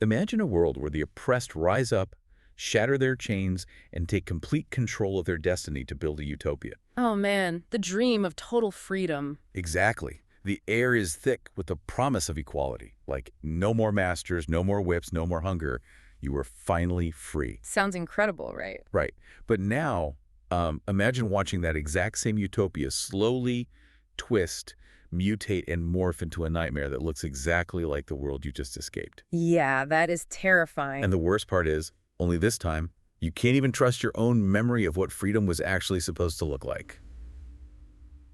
Imagine a world where the oppressed rise up, shatter their chains, and take complete control of their destiny to build a utopia. Oh man, the dream of total freedom. Exactly. The air is thick with the promise of equality, like no more masters, no more whips, no more hunger. You are finally free. Sounds incredible, right? Right. But now, imagine watching that exact same utopia slowly twist, mutate, and morph into a nightmare that looks exactly like the world you just escaped. Yeah, that is And terrifying. the worst part is, only this time, you can't even trust your own memory of what freedom was actually supposed to look like.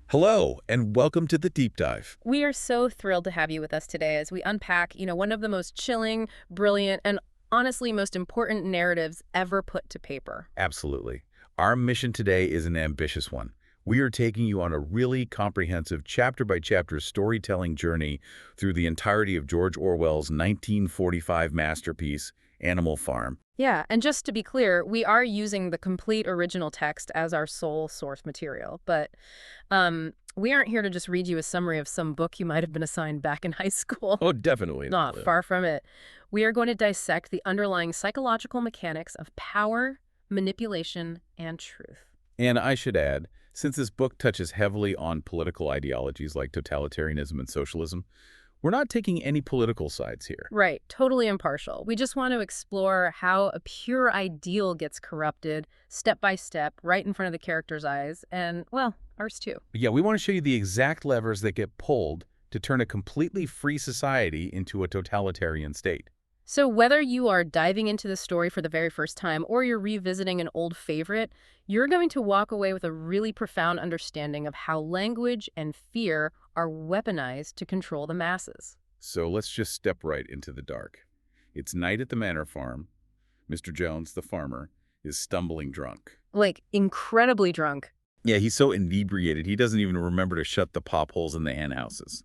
Hello, and welcome to the Deep Dive. We are so thrilled to have you with us today as we unpack, one of the most chilling, brilliant, and honestly most important narratives ever put to paper. Absolutely. Our mission today is an ambitious one. We are taking you on a really comprehensive chapter-by-chapter storytelling journey through the entirety of George Orwell's 1945 masterpiece, Animal Farm. Yeah, and just to be clear, we are using the complete original text as our sole source material, but we aren't here to just read you a summary of some book you might have been assigned back in high school. Oh, definitely Not not. far from it. We are going to dissect the underlying psychological mechanics of power, manipulation, and truth. And I should add, since this book touches heavily on political ideologies like totalitarianism and socialism, we're not taking any political sides here. Right, totally impartial. We just want to explore how a pure ideal gets corrupted step by step, right in front of the character's eyes, and, well, ours too. But yeah, we want to show you the exact levers that get pulled to turn a completely free society into a totalitarian state. So whether you are diving into the story for the very first time or you're revisiting an old favorite, you're going to walk away with a really profound understanding of how language and fear are weaponized to control the masses. So let's just step right into the dark. It's night at the manor farm. Mr. Jones, the farmer, is stumbling drunk. Like, incredibly drunk. Yeah, he's so inebriated, he doesn't even remember to shut the pop holes in the hen houses.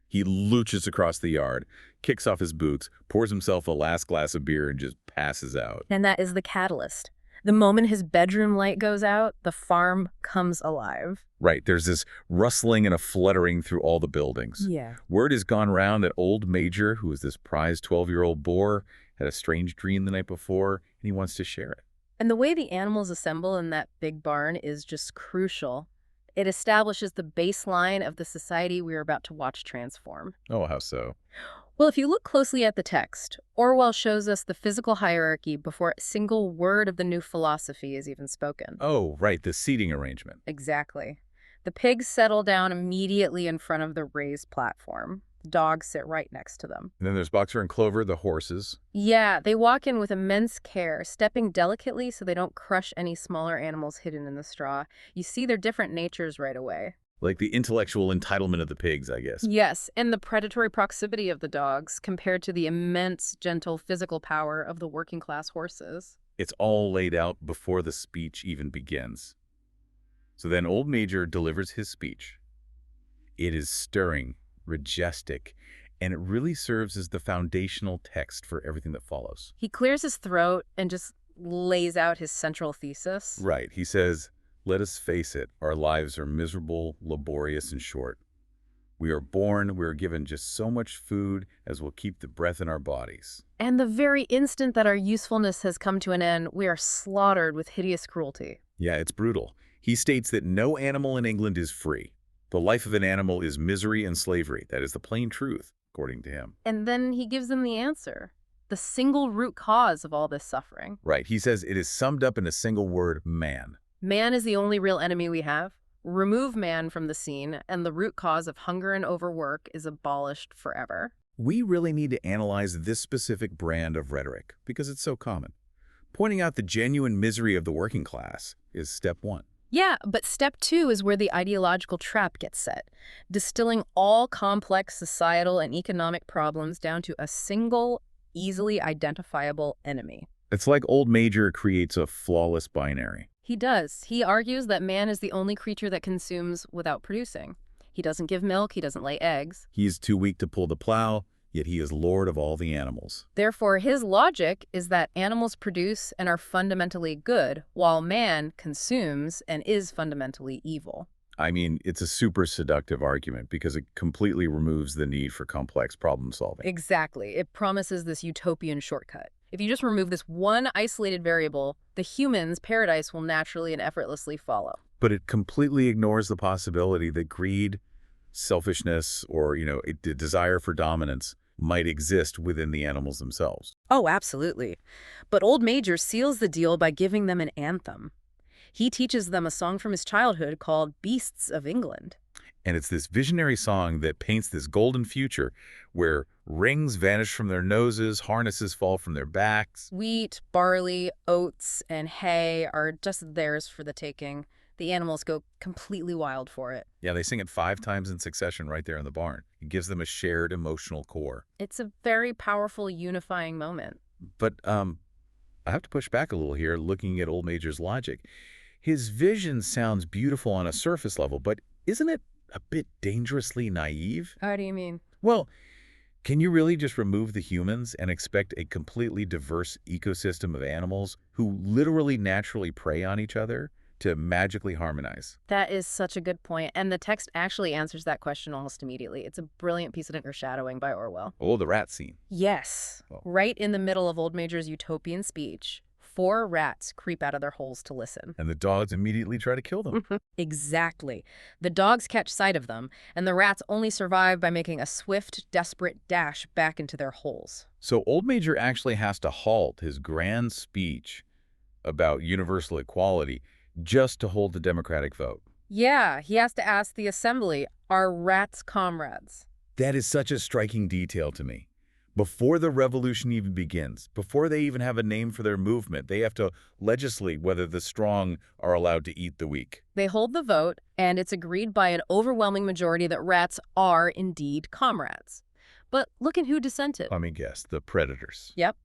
He looches across the yard, kicks off his boots, pours himself a last glass of beer, and just passes out. And that is the catalyst. The moment his bedroom light goes out, the farm comes alive. Right, there's this rustling and a fluttering through all the buildings. Yeah. Word has gone round that old Major, who is this prized 12-year-old boar, had a strange dream the night before, and he wants to share it. And the way the animals assemble in that big barn is just crucial. It establishes the baseline of the society we're about to watch transform. Oh, how so? Well, if you look closely at the text, Orwell shows us the physical hierarchy before a single word of the new philosophy is even spoken. Oh, right, the seating arrangement. Exactly. The pigs settle down immediately in front of the raised platform. The dogs sit right next to them. And then there's Boxer and Clover, the horses. Yeah, they walk in with immense care, stepping delicately so they don't crush any smaller animals hidden in the straw. You see their different natures right away. Like the intellectual entitlement of the pigs, I guess. Yes, and the predatory proximity of the dogs compared to the immense, gentle physical power of the working-class horses. It's all laid out before the speech even begins. So then old Major delivers his speech. It is stirring, majestic, and it really serves as the foundational text for everything that follows. He clears his throat and just lays out his central thesis. Right. He says, "Let us face it, our lives are miserable, laborious, and short. We are born, we are given just so much food as will keep the breath in our bodies." And the very instant that our usefulness has come to an end, we are slaughtered with hideous cruelty. Yeah, it's brutal. He states that no animal in England is free. The life of an animal is misery and slavery. That is the plain truth, according to him. And then he gives them the answer, the single root cause of all this suffering. Right. He says it is summed up in a single word, man. Man is the only real enemy we have. Remove man from the scene, and the root cause of hunger and overwork is abolished forever. We really need to analyze this specific brand of rhetoric because it's so common. Pointing out the genuine misery of the working class is step one. Yeah, but step two is where the ideological trap gets set, distilling all complex societal and economic problems down to a single, easily identifiable enemy. It's like old Major creates a flawless binary. He does. He argues that man is the only creature that consumes without producing. He doesn't give milk, he doesn't lay eggs. He is too weak to pull the plow, yet he is lord of all the animals. Therefore, his logic is that animals produce and are fundamentally good, while man consumes and is fundamentally evil. I mean, it's a super seductive argument because it completely removes the need for complex problem solving. Exactly. It promises this utopian shortcut. If you just remove this one isolated variable, the human's paradise will naturally and effortlessly follow. But it completely ignores the possibility that greed, selfishness, or, a desire for dominance might exist within the animals themselves. Oh, absolutely. But Old Major seals the deal by giving them an anthem. He teaches them a song from his childhood called Beasts of England. And it's this visionary song that paints this golden future where rings vanish from their noses, harnesses fall from their backs. Wheat, barley, oats, and hay are just theirs for the taking. The animals go completely wild for it. Yeah, they sing it 5 times in succession right there in the barn. It gives them a shared emotional core. It's a very powerful, unifying moment. But I have to push back a little here looking at Old Major's logic. His vision sounds beautiful on a surface level, but isn't it a bit dangerously naive? How do you mean? Well, can you really just remove the humans and expect a completely diverse ecosystem of animals who literally naturally prey on each other to magically harmonize? That is such a good point, and the text actually answers that question almost immediately. It's a brilliant piece of foreshadowing by Orwell. Oh, the rat scene. Yes. Oh. Right in the middle of Old Major's utopian speech, 4 rats creep out of their holes to listen. And the dogs immediately try to kill them. Exactly. The dogs catch sight of them, and the rats only survive by making a swift, desperate dash back into their holes. So Old Major actually has to halt his grand speech about universal equality just to hold the Democratic vote. Yeah, he has to ask the assembly, are rats comrades? That is such a striking detail to me. Before the revolution even begins, before they even have a name for their movement, they have to legislate whether the strong are allowed to eat the weak. They hold the vote, and it's agreed by an overwhelming majority that rats are indeed comrades. But look at who dissented. Let me guess, the predators. Yep,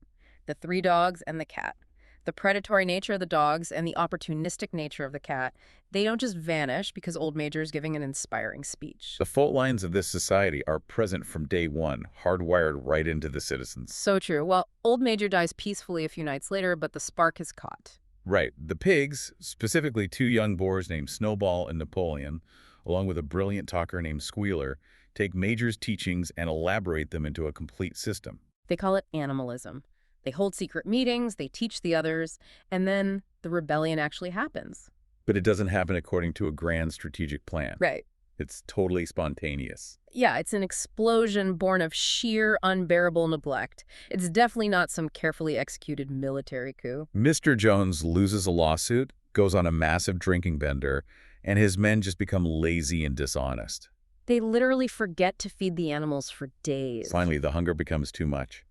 the 3 dogs and the cat. The predatory nature of the dogs and the opportunistic nature of the cat, they don't just vanish because Old Major is giving an inspiring speech. The fault lines of this society are present from day one, hardwired right into the citizens. So true. Well, Old Major dies peacefully a few nights later, but the spark is caught. Right. The pigs, specifically 2 young boars named Snowball and Napoleon, along with a brilliant talker named Squealer, take Major's teachings and elaborate them into a complete system. They call it animalism. They hold secret meetings, they teach the others, and then the rebellion actually happens. But it doesn't happen according to a grand strategic plan. Right. It's totally spontaneous. Yeah, it's an explosion born of sheer, unbearable neglect. It's definitely not some carefully executed military coup. Mr. Jones loses a lawsuit, goes on a massive drinking bender, and his men just become lazy and dishonest. They literally forget to feed the animals for days. Finally, the hunger becomes too much.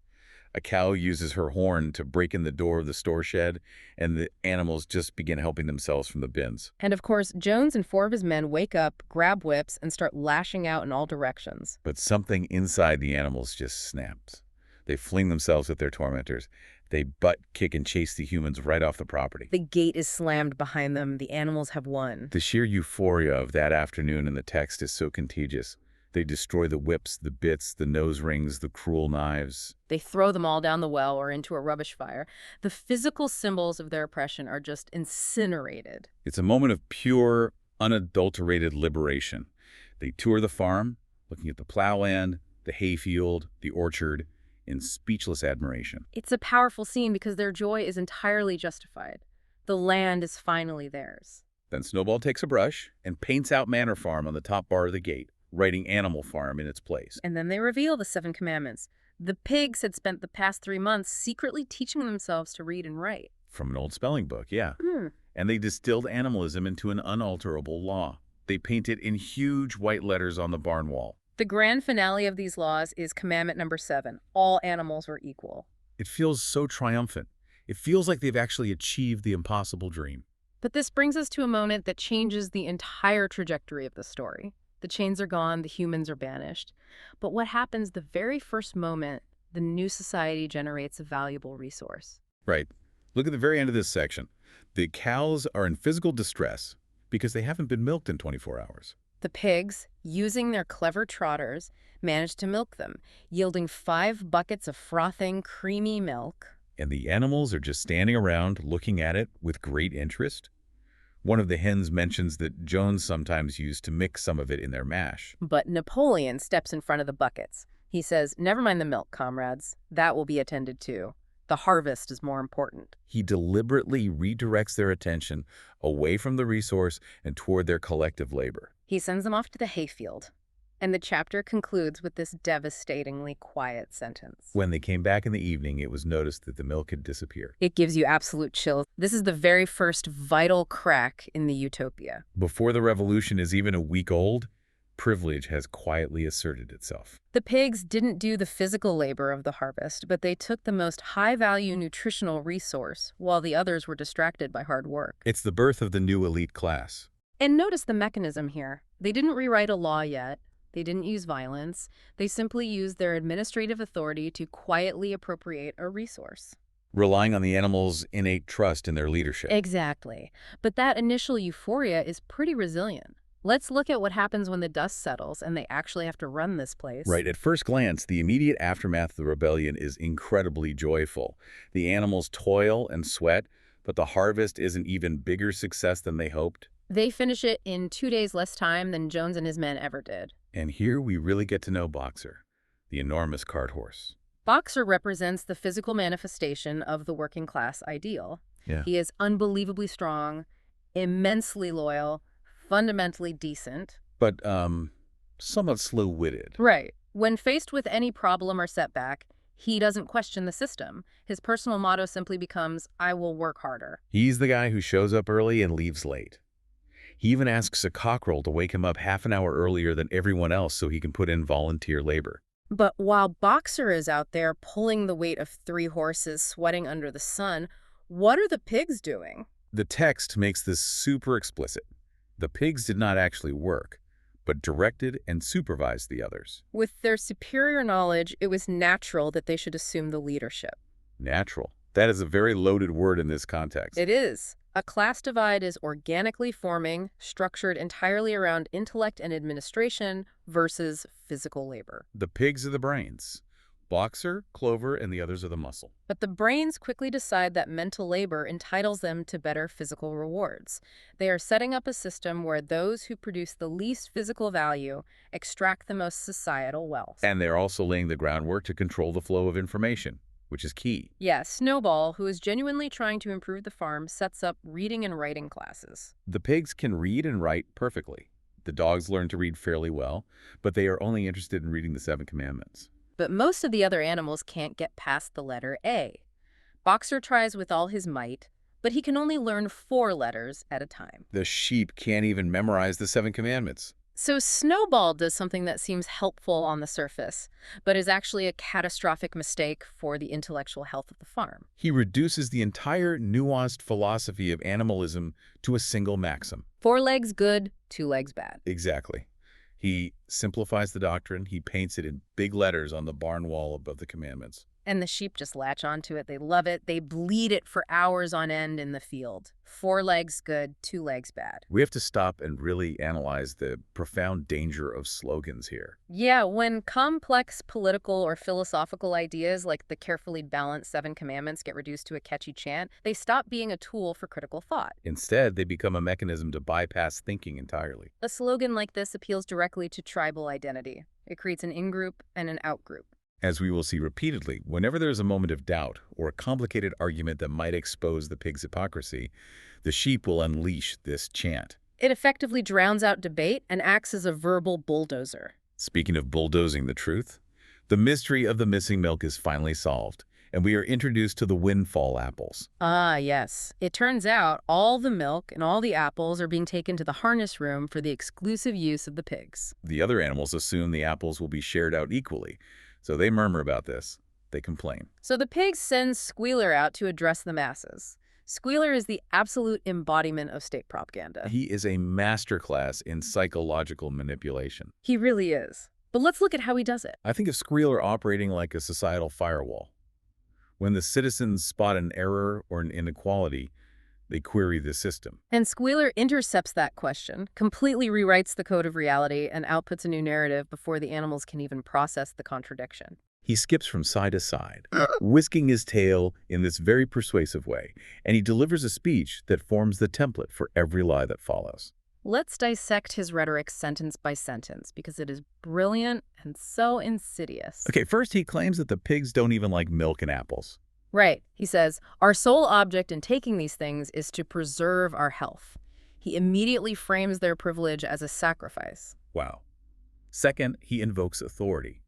A cow uses her horn to break in the door of the store shed, and the animals just begin helping themselves from the bins. And of course, Jones and 4 of his men wake up, grab whips, and start lashing out in all directions. But something inside the animals just snaps. They fling themselves at their tormentors. They butt, kick, and chase the humans right off the property. The gate is slammed behind them. The animals have won. The sheer euphoria of that afternoon in the text is so contagious. They destroy the whips, the bits, the nose rings, the cruel knives. They throw them all down the well or into a rubbish fire. The physical symbols of their oppression are just incinerated. It's a moment of pure, unadulterated liberation. They tour the farm, looking at the plowland, the hayfield, the orchard, in speechless admiration. It's a powerful scene because their joy is entirely justified. The land is finally theirs. Then Snowball takes a brush and paints out Manor Farm on the top bar of the gate, writing Animal Farm in its place. And then they reveal the 7 commandments. The pigs had spent the past 3 months secretly teaching themselves to read and write. From an old spelling book, yeah. Hmm. And they distilled animalism into an unalterable law. They paint it in huge white letters on the barn wall. The grand finale of these laws is commandment number 7. All animals are equal. It feels so triumphant. It feels like they've actually achieved the impossible dream. But this brings us to a moment that changes the entire trajectory of the story. The chains are gone, the humans are banished. But what happens the very first moment the new society generates a valuable resource? Right. Look at the very end of this section. The cows are in physical distress because they haven't been milked in 24 hours. The pigs, using their clever trotters, manage to milk them, yielding 5 buckets of frothing, creamy milk. And the animals are just standing around looking at it with great interest. One of the hens mentions that Jones sometimes used to mix some of it in their mash. But Napoleon steps in front of the buckets. He says, "Never mind the milk, comrades. That will be attended to. The harvest is more important." He deliberately redirects their attention away from the resource and toward their collective labor. He sends them off to the hayfield. And the chapter concludes with this devastatingly quiet sentence. When they came back in the evening, it was noticed that the milk had disappeared. It gives you absolute chills. This is the very first vital crack in the utopia. Before the revolution is even a week old, privilege has quietly asserted itself. The pigs didn't do the physical labor of the harvest, but they took the most high-value nutritional resource while the others were distracted by hard work. It's the birth of the new elite class. And notice the mechanism here. They didn't rewrite a law yet. They didn't use violence. They simply used their administrative authority to quietly appropriate a resource. Relying on the animals' innate trust in their leadership. Exactly. But that initial euphoria is pretty resilient. Let's look at what happens when the dust settles and they actually have to run this place. Right, at first glance, the immediate aftermath of the rebellion is incredibly joyful. The animals toil and sweat, but the harvest is an even bigger success than they hoped. They finish it in 2 days less time than Jones and his men ever did. And here we really get to know Boxer, the enormous cart horse. Boxer represents the physical manifestation of the working class ideal. Yeah. He is unbelievably strong, immensely loyal, fundamentally decent. But, somewhat slow-witted. Right. When faced with any problem or setback, he doesn't question the system. His personal motto simply becomes, "I will work harder." He's the guy who shows up early and leaves late. He even asks a cockerel to wake him up half an hour earlier than everyone else so he can put in volunteer labor. But while Boxer is out there pulling the weight of 3 horses, sweating under the sun, what are the pigs doing? The text makes this super explicit. The pigs did not actually work, but directed and supervised the others. With their superior knowledge, it was natural that they should assume the leadership. Natural. That is a very loaded word in this context. It is. A class divide is organically forming, structured entirely around intellect and administration versus physical labor. The pigs are the brains. Boxer, Clover, and the others are the muscle. But the brains quickly decide that mental labor entitles them to better physical rewards. They are setting up a system where those who produce the least physical value extract the most societal wealth. And they're also laying the groundwork to control the flow of information, which is key. Yes, Snowball, who is genuinely trying to improve the farm, sets up reading and writing classes. The pigs can read and write perfectly. The dogs learn to read fairly well, but they are only interested in reading the 7 Commandments. But most of the other animals can't get past the letter A. Boxer tries with all his might, but he can only learn 4 letters at a time. The sheep can't even memorize the 7 Commandments. So Snowball does something that seems helpful on the surface, but is actually a catastrophic mistake for the intellectual health of the farm. He reduces the entire nuanced philosophy of animalism to a single maxim. 4 legs good, 2 legs bad. Exactly. He simplifies the doctrine. He paints it in big letters on the barn wall above the commandments. And the sheep just latch onto it. They love it. They bleed it for hours on end in the field. 4 legs good, 2 legs bad. We have to stop and really analyze the profound danger of slogans here. Yeah, when complex political or philosophical ideas like the carefully balanced 7 Commandments get reduced to a catchy chant, they stop being a tool for critical thought. Instead, they become a mechanism to bypass thinking entirely. A slogan like this appeals directly to tribal identity. It creates an in-group and an out-group. As we will see repeatedly, whenever there is a moment of doubt or a complicated argument that might expose the pig's hypocrisy, the sheep will unleash this chant. It effectively drowns out debate and acts as a verbal bulldozer. Speaking of bulldozing the truth, the mystery of the missing milk is finally solved, and we are introduced to the windfall apples. Ah, yes. It turns out all the milk and all the apples are being taken to the harness room for the exclusive use of the pigs. The other animals assume the apples will be shared out equally, so they murmur about this. They complain. So the pigs send Squealer out to address the masses. Squealer is the absolute embodiment of state propaganda. He is a masterclass in psychological manipulation. He really is. But let's look at how he does it. I think of Squealer operating like a societal firewall. When the citizens spot an error or an inequality, they query the system. And Squealer intercepts that question, completely rewrites the code of reality, and outputs a new narrative before the animals can even process the contradiction. He skips from side to side, whisking his tail in this very persuasive way, and he delivers a speech that forms the template for every lie that follows. Let's dissect his rhetoric sentence by sentence because it is brilliant and so insidious. Okay, first he claims that the pigs don't even like milk and apples. Right. He says, our sole object in taking these things is to preserve our health. He immediately frames their privilege as a sacrifice. Wow. Second, he invokes authority.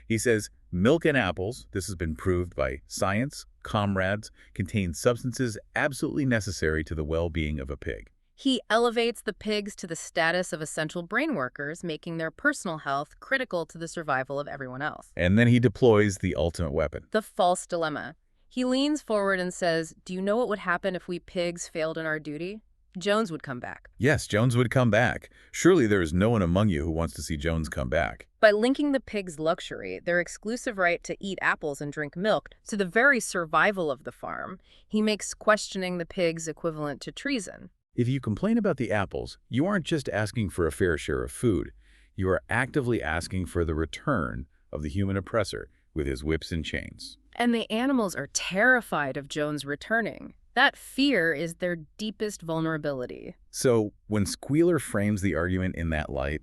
He says, milk and apples, this has been proved by science, comrades, contain substances absolutely necessary to the well-being of a pig. He elevates the pigs to the status of essential brain workers, making their personal health critical to the survival of everyone else. And then he deploys the ultimate weapon. The false dilemma. He leans forward and says, do you know what would happen if we pigs failed in our duty? Jones would come back. Yes, Jones would come back. Surely there is no one among you who wants to see Jones come back. By linking the pigs' luxury, their exclusive right to eat apples and drink milk, to the very survival of the farm, he makes questioning the pigs equivalent to treason. If you complain about the apples, you aren't just asking for a fair share of food. You are actively asking for the return of the human oppressor with his whips and chains. And the animals are terrified of Jones returning. That fear is their deepest vulnerability. So when Squealer frames the argument in that light,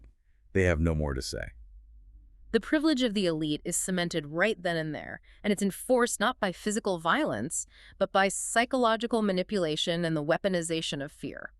they have no more to say. The privilege of the elite is cemented right then and there, and it's enforced not by physical violence, but by psychological manipulation and the weaponization of fear.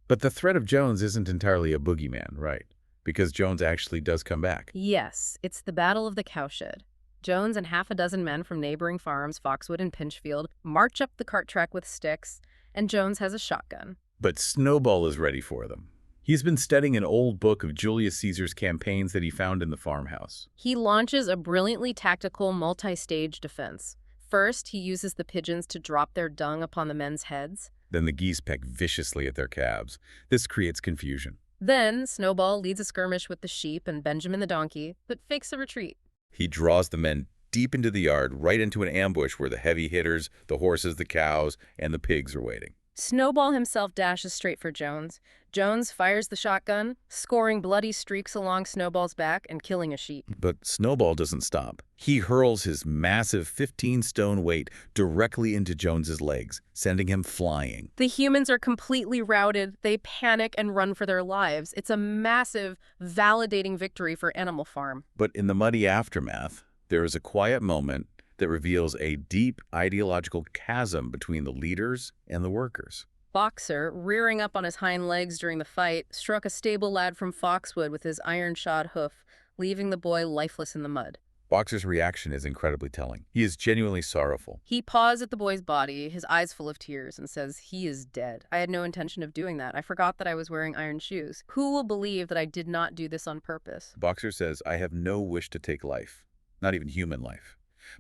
But the threat of Jones isn't entirely a boogeyman, right? Because Jones actually does come back. Yes, it's the Battle of the Cowshed. Jones and half a dozen men from neighboring farms, Foxwood and Pinchfield, march up the cart track with sticks, and Jones has a shotgun. But Snowball is ready for them. He's been studying an old book of Julius Caesar's campaigns that he found in the farmhouse. He launches a brilliantly tactical multi-stage defense. First, he uses the pigeons to drop their dung upon the men's heads. Then the geese peck viciously at their calves. This creates confusion. Then, Snowball leads a skirmish with the sheep and Benjamin the donkey, but fakes a retreat. He draws the men deep into the yard, right into an ambush where the heavy hitters, the horses, the cows, and the pigs are waiting. Snowball himself dashes straight for Jones. Jones fires the shotgun, scoring bloody streaks along Snowball's back and killing a sheep. But Snowball doesn't stop. He hurls his massive 15-stone weight directly into Jones's legs, sending him flying. The humans are completely routed. They panic and run for their lives. It's a massive, validating victory for Animal Farm. But in the muddy aftermath, there is a quiet moment that reveals a deep ideological chasm between the leaders and the workers. Boxer, rearing up on his hind legs during the fight, struck a stable lad from Foxwood with his iron-shod hoof, leaving the boy lifeless in the mud. Boxer's reaction is incredibly telling. He is genuinely sorrowful. He paws at the boy's body, his eyes full of tears, and says, he is dead. I had no intention of doing that. I forgot that I was wearing iron shoes. Who will believe that I did not do this on purpose? Boxer says, I have no wish to take life, not even human life.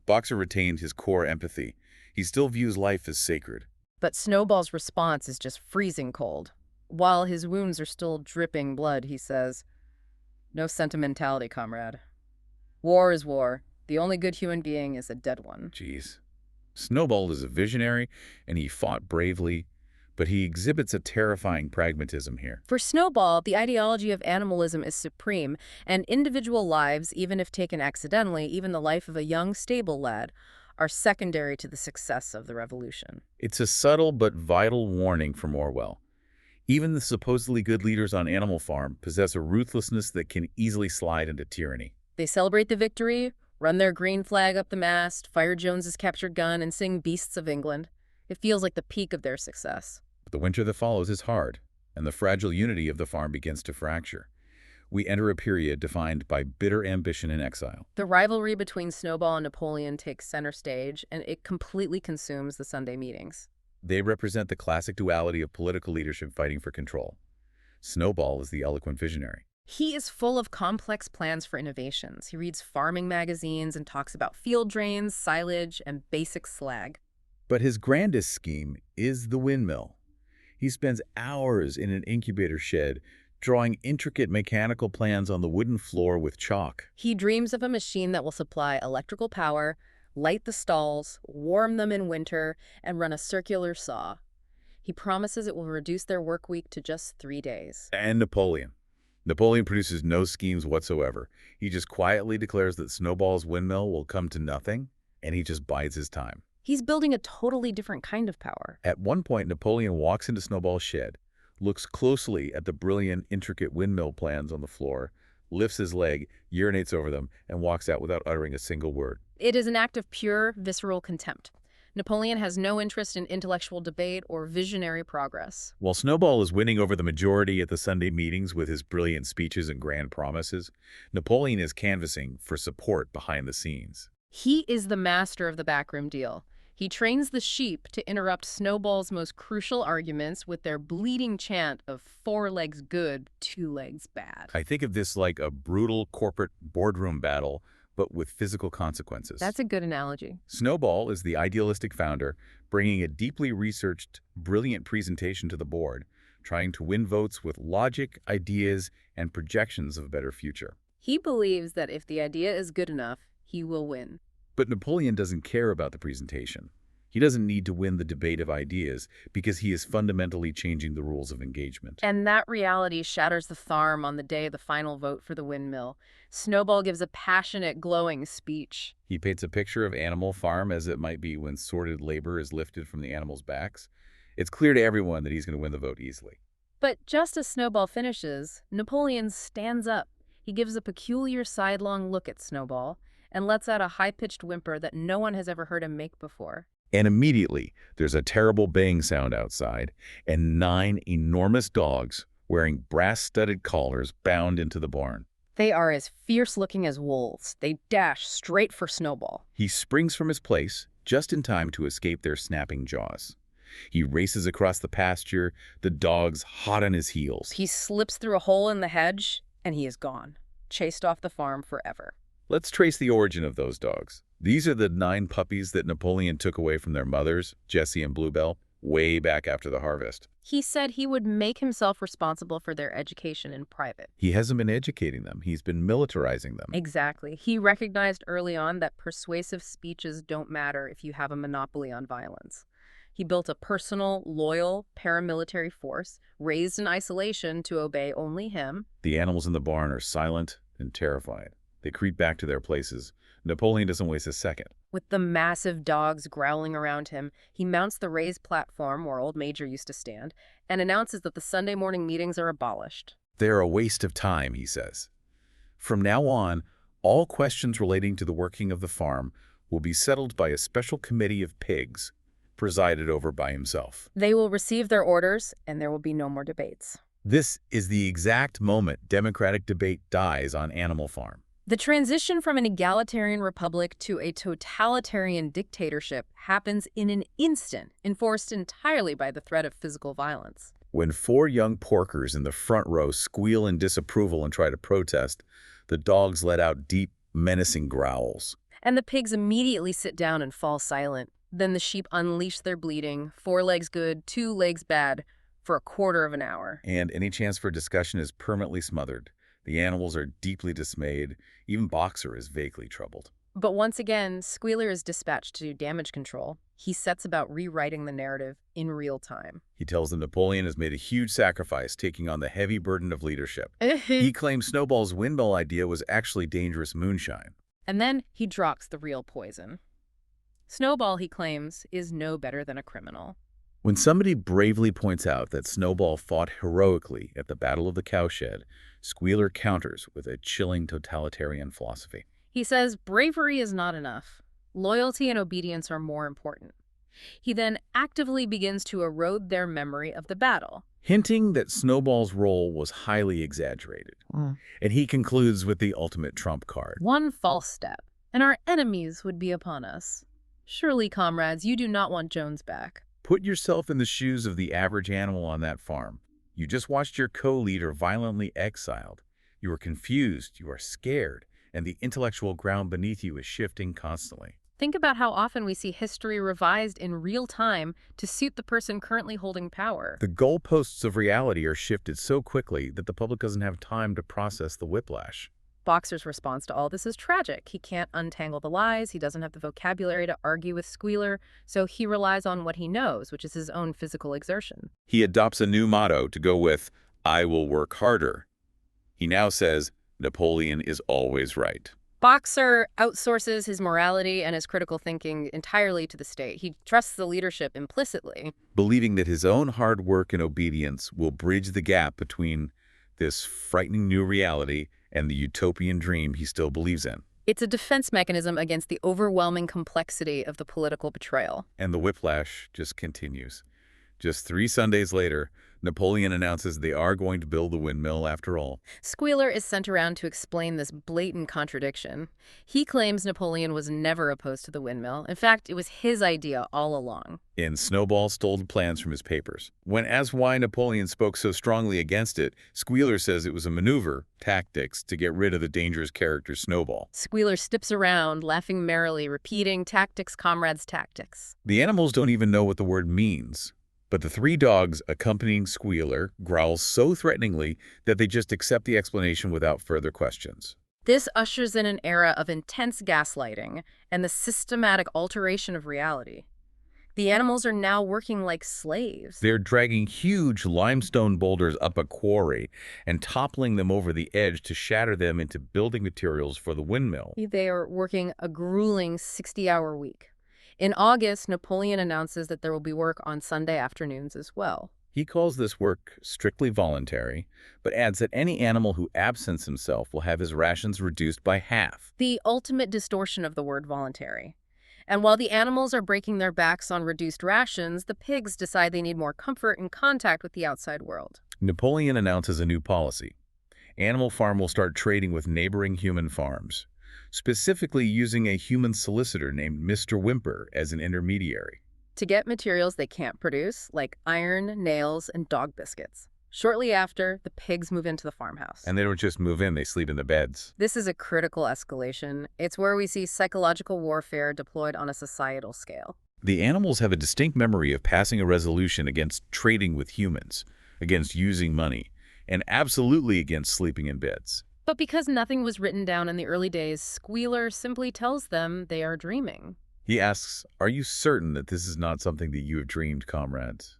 Boxer retained his core empathy. He still views life as sacred. But Snowball's response is just freezing cold. While his wounds are still dripping blood, he says, no sentimentality, comrade. War is war. The only good human being is a dead one. Jeez. Snowball is a visionary, and he fought bravely, but he exhibits a terrifying pragmatism here. For Snowball, the ideology of animalism is supreme, and individual lives, even if taken accidentally, even the life of a young stable lad, are secondary to the success of the revolution. It's a subtle but vital warning from Orwell. Even the supposedly good leaders on Animal Farm possess a ruthlessness that can easily slide into tyranny. They celebrate the victory, run their green flag up the mast, fire Jones's captured gun, and sing Beasts of England. It feels like the peak of their success. But the winter that follows is hard, and the fragile unity of the farm begins to fracture. We enter a period defined by bitter ambition and exile. The rivalry between Snowball and Napoleon takes center stage, and it completely consumes the Sunday meetings. They represent the classic duality of political leadership fighting for control. Snowball is the eloquent visionary. He is full of complex plans for innovations. He reads farming magazines and talks about field drains, silage, and basic slag. But his grandest scheme is the windmill. He spends hours in an incubator shed drawing intricate mechanical plans on the wooden floor with chalk. He dreams of a machine that will supply electrical power, light the stalls, warm them in winter, and run a circular saw. He promises it will reduce their work week to just 3 days. And Napoleon. Napoleon produces no schemes whatsoever. He just quietly declares that Snowball's windmill will come to nothing, and he just bides his time. He's building a totally different kind of power. At one point, Napoleon walks into Snowball's shed, looks closely at the brilliant, intricate windmill plans on the floor, lifts his leg, urinates over them, and walks out without uttering a single word. It is an act of pure, visceral contempt. Napoleon has no interest in intellectual debate or visionary progress. While Snowball is winning over the majority at the Sunday meetings with his brilliant speeches and grand promises, Napoleon is canvassing for support behind the scenes. He is the master of the backroom deal. He trains the sheep to interrupt Snowball's most crucial arguments with their bleating chant of 4 legs good, 2 legs bad. I think of this like a brutal corporate boardroom battle, but with physical consequences. That's a good analogy. Snowball is the idealistic founder, bringing a deeply researched, brilliant presentation to the board, trying to win votes with logic, ideas, and projections of a better future. He believes that if the idea is good enough, he will win. But Napoleon doesn't care about the presentation. He doesn't need to win the debate of ideas because he is fundamentally changing the rules of engagement. And that reality shatters the farm on the day of the final vote for the windmill. Snowball gives a passionate, glowing speech. He paints a picture of Animal Farm as it might be when sordid labor is lifted from the animals' backs. It's clear to everyone that he's going to win the vote easily. But just as Snowball finishes, Napoleon stands up. He gives a peculiar sidelong look at Snowball and lets out a high-pitched whimper that no one has ever heard him make before. And immediately, there's a terrible baying sound outside, and 9 enormous dogs wearing brass-studded collars bound into the barn. They are as fierce-looking as wolves. They dash straight for Snowball. He springs from his place, just in time to escape their snapping jaws. He races across the pasture, the dogs hot on his heels. He slips through a hole in the hedge, and he is gone, chased off the farm forever. Let's trace the origin of those dogs. These are the 9 puppies that Napoleon took away from their mothers, Jessie and Bluebell, way back after the harvest. He said he would make himself responsible for their education in private. He hasn't been educating them. He's been militarizing them. Exactly. He recognized early on that persuasive speeches don't matter if you have a monopoly on violence. He built a personal, loyal paramilitary force, raised in isolation to obey only him. The animals in the barn are silent and terrified. They creep back to their places. Napoleon doesn't waste a second. With the massive dogs growling around him, he mounts the raised platform where Old Major used to stand and announces that the Sunday morning meetings are abolished. They're a waste of time, he says. From now on, all questions relating to the working of the farm will be settled by a special committee of pigs, presided over by himself. They will receive their orders, and there will be no more debates. This is the exact moment democratic debate dies on Animal Farm. The transition from an egalitarian republic to a totalitarian dictatorship happens in an instant, enforced entirely by the threat of physical violence. When 4 young porkers in the front row squeal in disapproval and try to protest, the dogs let out deep, menacing growls. And the pigs immediately sit down and fall silent. Then the sheep unleash their bleating, 4 legs good, 2 legs bad, for a quarter of an hour. And any chance for discussion is permanently smothered. The animals are deeply dismayed. Even Boxer is vaguely troubled. But once again, Squealer is dispatched to do damage control. He sets about rewriting the narrative in real time. He tells them Napoleon has made a huge sacrifice, taking on the heavy burden of leadership. He claims Snowball's windmill idea was actually dangerous moonshine. And then he drops the real poison. Snowball, he claims, is no better than a criminal. When somebody bravely points out that Snowball fought heroically at the Battle of the Cowshed, Squealer counters with a chilling totalitarian philosophy. He says bravery is not enough. Loyalty and obedience are more important. He then actively begins to erode their memory of the battle, hinting that Snowball's role was highly exaggerated. And he concludes with the ultimate trump card. One false step, and our enemies would be upon us. Surely, comrades, you do not want Jones back. Put yourself in the shoes of the average animal on that farm. You just watched your co-leader violently exiled. You are confused, you are scared, and the intellectual ground beneath you is shifting constantly. Think about how often we see history revised in real time to suit the person currently holding power. The goalposts of reality are shifted so quickly that the public doesn't have time to process the whiplash. Boxer's response to all this is tragic. He can't untangle the lies, he doesn't have the vocabulary to argue with Squealer, so he relies on what he knows, which is his own physical exertion. He adopts a new motto to go with, "I will work harder." He now says Napoleon is always right. Boxer outsources his morality and his critical thinking entirely to the state. He trusts the leadership implicitly. Believing that his own hard work and obedience will bridge the gap between this frightening new reality and the utopian dream he still believes in. It's a defense mechanism against the overwhelming complexity of the political betrayal. And the whiplash just continues. Just 3 Sundays later, Napoleon announces they are going to build the windmill after all. Squealer is sent around to explain this blatant contradiction. He claims Napoleon was never opposed to the windmill. In fact, it was his idea all along. And Snowball stole the plans from his papers. When asked why Napoleon spoke so strongly against it, Squealer says it was a maneuver, tactics, to get rid of the dangerous character Snowball. Squealer steps around, laughing merrily, repeating, "Tactics, comrades, tactics." The animals don't even know what the word means. But the 3 dogs accompanying Squealer growl so threateningly that they just accept the explanation without further questions. This ushers in an era of intense gaslighting and the systematic alteration of reality. The animals are now working like slaves. They're dragging huge limestone boulders up a quarry and toppling them over the edge to shatter them into building materials for the windmill. They are working a grueling 60-hour week. In August, Napoleon announces that there will be work on Sunday afternoons as well. He calls this work strictly voluntary, but adds that any animal who absents himself will have his rations reduced by half. The ultimate distortion of the word voluntary. And while the animals are breaking their backs on reduced rations, the pigs decide they need more comfort and contact with the outside world. Napoleon announces a new policy. Animal Farm will start trading with neighboring human farms, specifically using a human solicitor named Mr. Whymper as an intermediary. To get materials they can't produce, like iron, nails, and dog biscuits. Shortly after, the pigs move into the farmhouse. And they don't just move in, they sleep in the beds. This is a critical escalation. It's where we see psychological warfare deployed on a societal scale. The animals have a distinct memory of passing a resolution against trading with humans, against using money, and absolutely against sleeping in beds. But because nothing was written down in the early days, Squealer simply tells them they are dreaming. He asks, "Are you certain that this is not something that you have dreamed, comrades?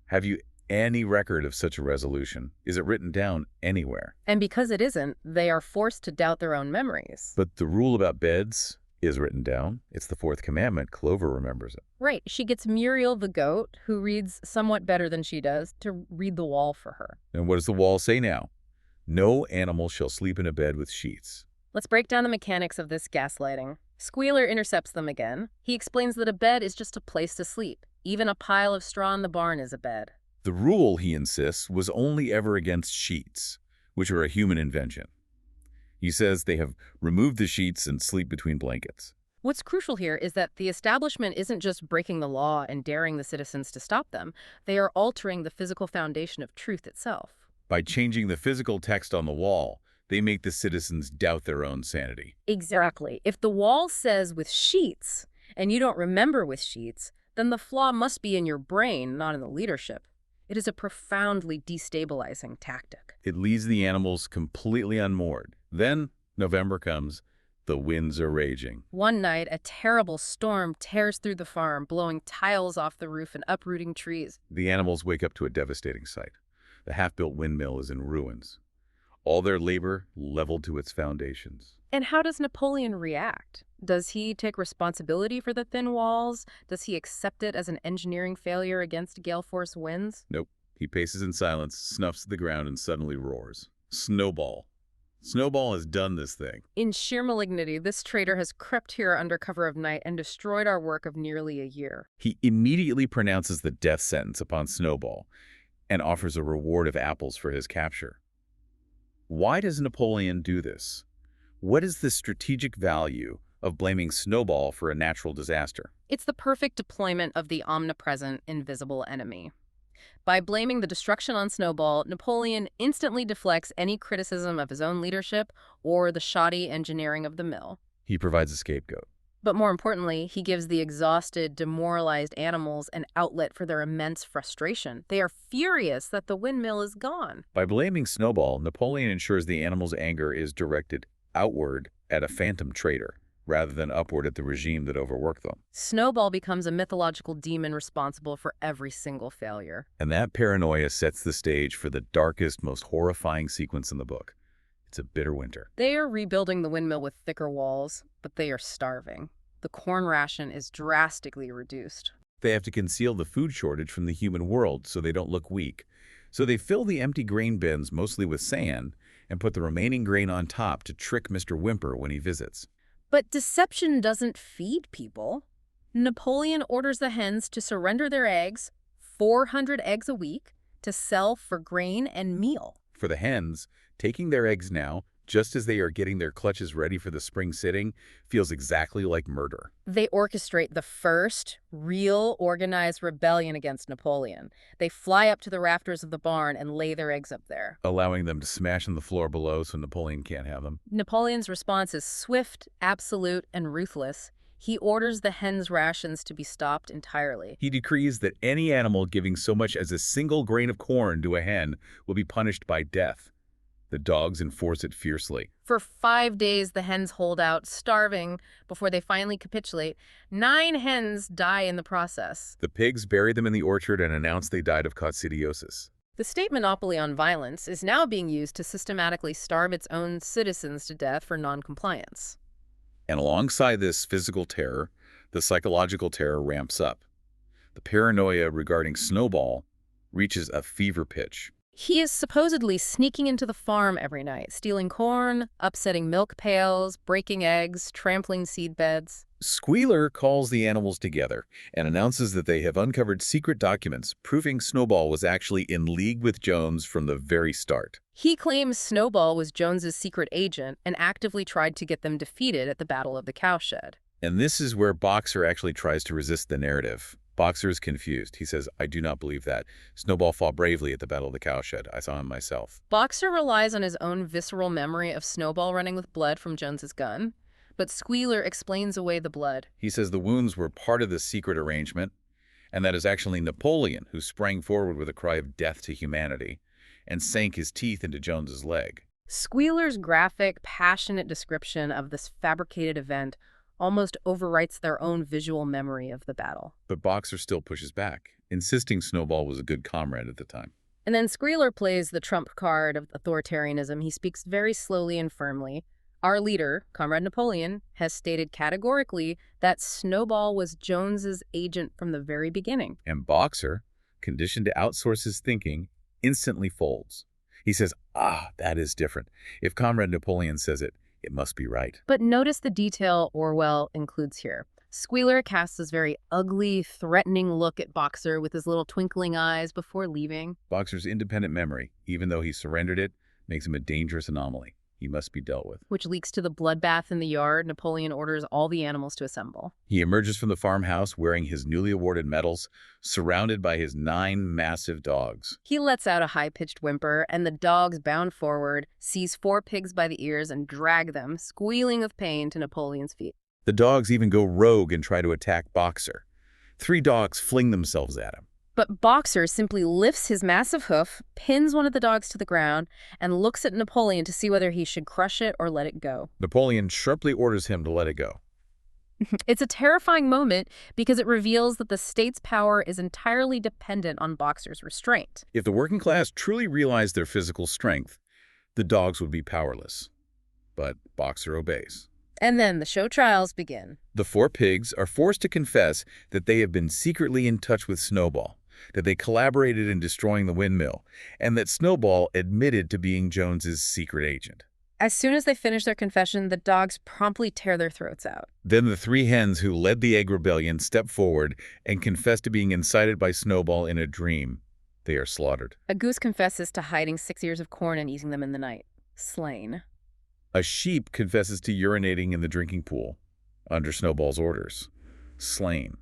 Have you any record of such a resolution? Is it written down anywhere?" And because it isn't, they are forced to doubt their own memories. But the rule about beds is written down. It's the 4th commandment. Clover remembers it. Right. She gets Muriel the goat, who reads somewhat better than she does, to read the wall for her. And what does the wall say now? No animal shall sleep in a bed with sheets. Let's break down the mechanics of this gaslighting. Squealer intercepts them again. He explains that a bed is just a place to sleep. Even a pile of straw in the barn is a bed. The rule, he insists, was only ever against sheets, which are a human invention. He says they have removed the sheets and sleep between blankets. What's crucial here is that the establishment isn't just breaking the law and daring the citizens to stop them. They are altering the physical foundation of truth itself. By changing the physical text on the wall, they make the citizens doubt their own sanity. Exactly. If the wall says with sheets, and you don't remember with sheets, then the flaw must be in your brain, not in the leadership. It is a profoundly destabilizing tactic. It leaves the animals completely unmoored. Then November comes. The winds are raging. One night, a terrible storm tears through the farm, blowing tiles off the roof and uprooting trees. The animals wake up to a devastating sight. The half-built windmill is in ruins. All their labor leveled to its foundations. And how does Napoleon react? Does he take responsibility for the thin walls? Does he accept it as an engineering failure against gale force winds? Nope. He paces in silence, snuffs at the ground, and suddenly roars. Snowball. Snowball has done this thing. In sheer malignity, this traitor has crept here under cover of night and destroyed our work of nearly a year. He immediately pronounces the death sentence upon Snowball and offers a reward of apples for his capture. Why does Napoleon do this? What is the strategic value of blaming Snowball for a natural disaster? It's the perfect deployment of the omnipresent, invisible enemy. By blaming the destruction on Snowball, Napoleon instantly deflects any criticism of his own leadership or the shoddy engineering of the mill. He provides a scapegoat. But more importantly, he gives the exhausted, demoralized animals an outlet for their immense frustration. They are furious that the windmill is gone. By blaming Snowball, Napoleon ensures the animals' anger is directed outward at a phantom traitor. rather than upward at the regime that overworked them. Snowball becomes a mythological demon responsible for every single failure. And that paranoia sets the stage for the darkest, most horrifying sequence in the book. It's a bitter winter. They are rebuilding the windmill with thicker walls, but they are starving. The corn ration is drastically reduced. They have to conceal the food shortage from the human world so they don't look weak. So they fill the empty grain bins mostly with sand and put the remaining grain on top to trick Mr. Whymper when he visits. But deception doesn't feed people. Napoleon orders the hens to surrender their eggs, 400 eggs a week, to sell for grain and meal. For the hens, taking their eggs now, just as they are getting their clutches ready for the spring sitting, feels exactly like murder. They orchestrate the first real organized rebellion against Napoleon. They fly up to the rafters of the barn and lay their eggs up there. Allowing them to smash on the floor below so Napoleon can't have them. Napoleon's response is swift, absolute, and ruthless. He orders the hens' rations to be stopped entirely. He decrees that any animal giving so much as a single grain of corn to a hen will be punished by death. The dogs enforce it fiercely. For 5 days, the hens hold out, starving, before they finally capitulate. 9 hens die in the process. The pigs bury them in the orchard and announce they died of coccidiosis. The state monopoly on violence is now being used to systematically starve its own citizens to death for non-compliance. And alongside this physical terror, the psychological terror ramps up. The paranoia regarding Snowball reaches a fever pitch. He is supposedly sneaking into the farm every night, stealing corn, upsetting milk pails, breaking eggs, trampling seed beds. Squealer calls the animals together and announces that they have uncovered secret documents proving Snowball was actually in league with Jones from the very start. He claims Snowball was Jones's secret agent and actively tried to get them defeated at the Battle of the Cowshed. And this is where Boxer actually tries to resist the narrative. Boxer is confused. He says, "I do not believe that. Snowball fought bravely at the Battle of the Cowshed. I saw him myself." Boxer relies on his own visceral memory of Snowball running with blood from Jones's gun, but Squealer explains away the blood. He says the wounds were part of the secret arrangement, and that is actually Napoleon who sprang forward with a cry of death to humanity and sank his teeth into Jones's leg. Squealer's graphic, passionate description of this fabricated event almost overwrites their own visual memory of the battle. But Boxer still pushes back, insisting Snowball was a good comrade at the time. And then Squealer plays the trump card of authoritarianism. He speaks very slowly and firmly. Our leader, Comrade Napoleon, has stated categorically that Snowball was Jones's agent from the very beginning. And Boxer, conditioned to outsource his thinking, instantly folds. He says, that is different. If Comrade Napoleon says it, it must be right. But notice the detail Orwell includes here. Squealer casts this very ugly, threatening look at Boxer with his little twinkling eyes before leaving. Boxer's independent memory, even though he surrendered it, makes him a dangerous anomaly. He must be dealt with. Which leaks to the bloodbath in the yard. Napoleon orders all the animals to assemble. He emerges from the farmhouse wearing his newly awarded medals, surrounded by his 9 massive dogs. He lets out a high-pitched whimper, and the dogs bound forward, seize 4 pigs by the ears, and drag them, squealing with pain, to Napoleon's feet. The dogs even go rogue and try to attack Boxer. 3 dogs fling themselves at him. But Boxer simply lifts his massive hoof, pins one of the dogs to the ground, and looks at Napoleon to see whether he should crush it or let it go. Napoleon sharply orders him to let it go. It's a terrifying moment because it reveals that the state's power is entirely dependent on Boxer's restraint. If the working class truly realized their physical strength, the dogs would be powerless. But Boxer obeys. And then the show trials begin. The 4 pigs are forced to confess that they have been secretly in touch with Snowball, that they collaborated in destroying the windmill, and that Snowball admitted to being Jones's secret agent. As soon as they finish their confession, the dogs promptly tear their throats out. Then the 3 hens who led the egg rebellion step forward and confess to being incited by Snowball in a dream. They are slaughtered. A goose confesses to hiding 6 ears of corn and eating them in the night. Slain. A sheep confesses to urinating in the drinking pool, under Snowball's orders. Slain.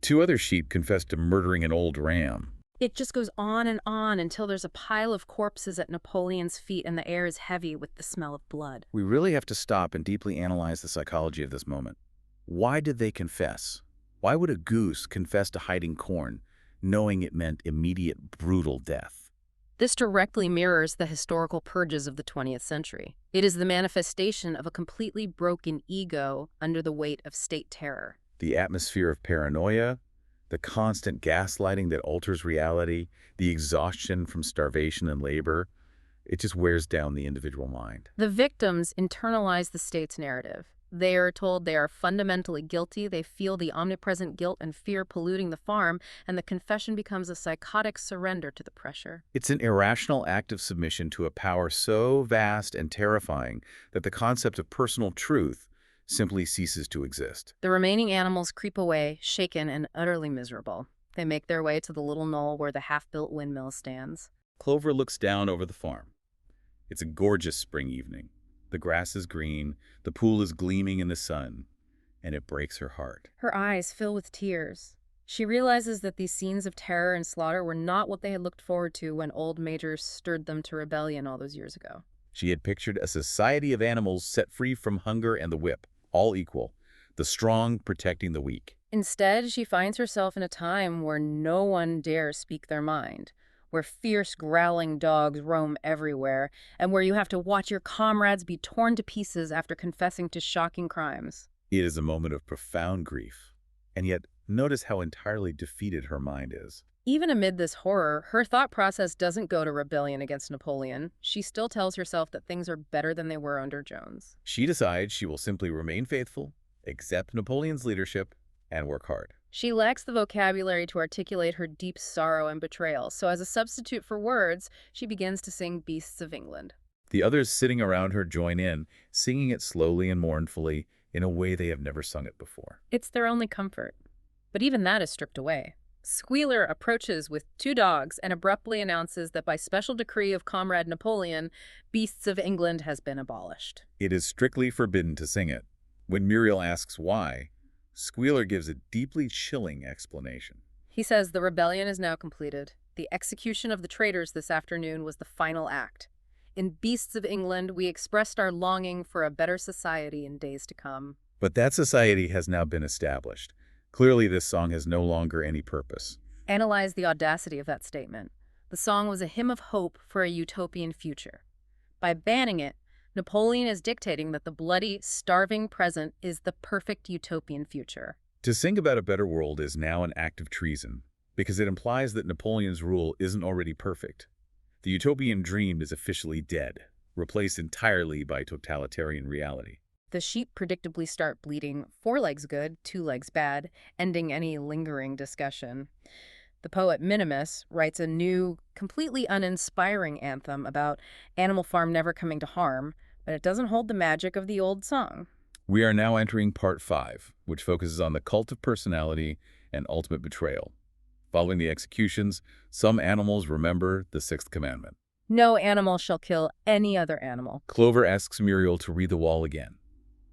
2 other sheep confess to murdering an old ram. It just goes on until there's a pile of corpses at Napoleon's feet and the air is heavy with the smell of blood. We really have to stop and deeply analyze the psychology of this moment. Why did they confess? Why would a goose confess to hiding corn, knowing it meant immediate, brutal death? This directly mirrors the historical purges of the 20th century. It is the manifestation of a completely broken ego under the weight of state terror. The atmosphere of paranoia, the constant gaslighting that alters reality, the exhaustion from starvation and labor, it just wears down the individual mind. The victims internalize the state's narrative. They are told they are fundamentally guilty, they feel the omnipresent guilt and fear polluting the farm, and the confession becomes a psychotic surrender to the pressure. It's an irrational act of submission to a power so vast and terrifying that the concept of personal truth simply ceases to exist. The remaining animals creep away, shaken and utterly miserable. They make their way to the little knoll where the half-built windmill stands. Clover looks down over the farm. It's a gorgeous spring evening. The grass is green, the pool is gleaming in the sun, and it breaks her heart. Her eyes fill with tears. She realizes that these scenes of terror and slaughter were not what they had looked forward to when old Major stirred them to rebellion all those years ago. She had pictured a society of animals set free from hunger and the whip, all equal, the strong protecting the weak. Instead, she finds herself in a time where no one dares speak their mind, where fierce, growling dogs roam everywhere, and where you have to watch your comrades be torn to pieces after confessing to shocking crimes. It is a moment of profound grief, and yet notice how entirely defeated her mind is. Even amid this horror, her thought process doesn't go to rebellion against Napoleon. She still tells herself that things are better than they were under Jones. She decides she will simply remain faithful, accept Napoleon's leadership, and work hard. She lacks the vocabulary to articulate her deep sorrow and betrayal, so as a substitute for words, she begins to sing Beasts of England. The others sitting around her join in, singing it slowly and mournfully in a way they have never sung it before. It's their only comfort. But even that is stripped away. Squealer approaches with 2 dogs and abruptly announces that by special decree of Comrade Napoleon, Beasts of England has been abolished. It is strictly forbidden to sing it. When Muriel asks why, Squealer gives a deeply chilling explanation. He says the rebellion is now completed. The execution of the traitors this afternoon was the final act. In Beasts of England, we expressed our longing for a better society in days to come. But that society has now been established. Clearly, this song has no longer any purpose. Analyze the audacity of that statement. The song was a hymn of hope for a utopian future. By banning it, Napoleon is dictating that the bloody, starving present is the perfect utopian future. To sing about a better world is now an act of treason, because it implies that Napoleon's rule isn't already perfect. The utopian dream is officially dead, replaced entirely by totalitarian reality. The sheep predictably start bleating, 4 legs good, 2 legs bad, ending any lingering discussion. The poet Minimus writes a new, completely uninspiring anthem about Animal Farm never coming to harm, but it doesn't hold the magic of the old song. We are now entering Part 5, which focuses on the cult of personality and ultimate betrayal. Following the executions, some animals remember the 6th commandment. No animal shall kill any other animal. Clover asks Muriel to read the wall again.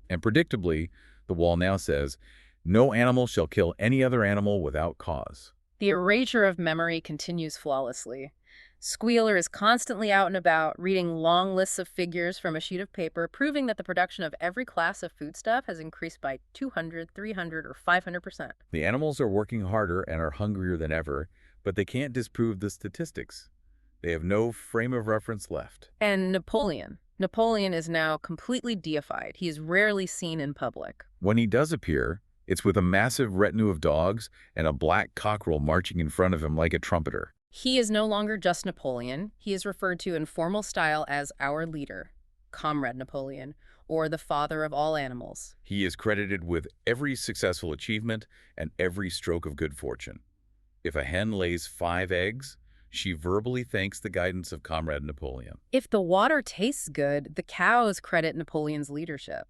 And predictably, the wall now says, no animal shall kill any other animal without cause. The erasure of memory continues flawlessly. Squealer is constantly out and about, reading long lists of figures from a sheet of paper, proving that the production of every class of foodstuff has increased by 200, 300, or 500%. The animals are working harder and are hungrier than ever, but they can't disprove the statistics. They have no frame of reference left. And Napoleon. Napoleon is now completely deified. He is rarely seen in public. When he does appear, it's with a massive retinue of dogs and a black cockerel marching in front of him like a trumpeter. He is no longer just Napoleon. He is referred to in formal style as our leader, Comrade Napoleon, or the father of all animals. He is credited with every successful achievement and every stroke of good fortune. If a hen lays 5 eggs, she verbally thanks the guidance of Comrade Napoleon. If the water tastes good, the cows credit Napoleon's leadership.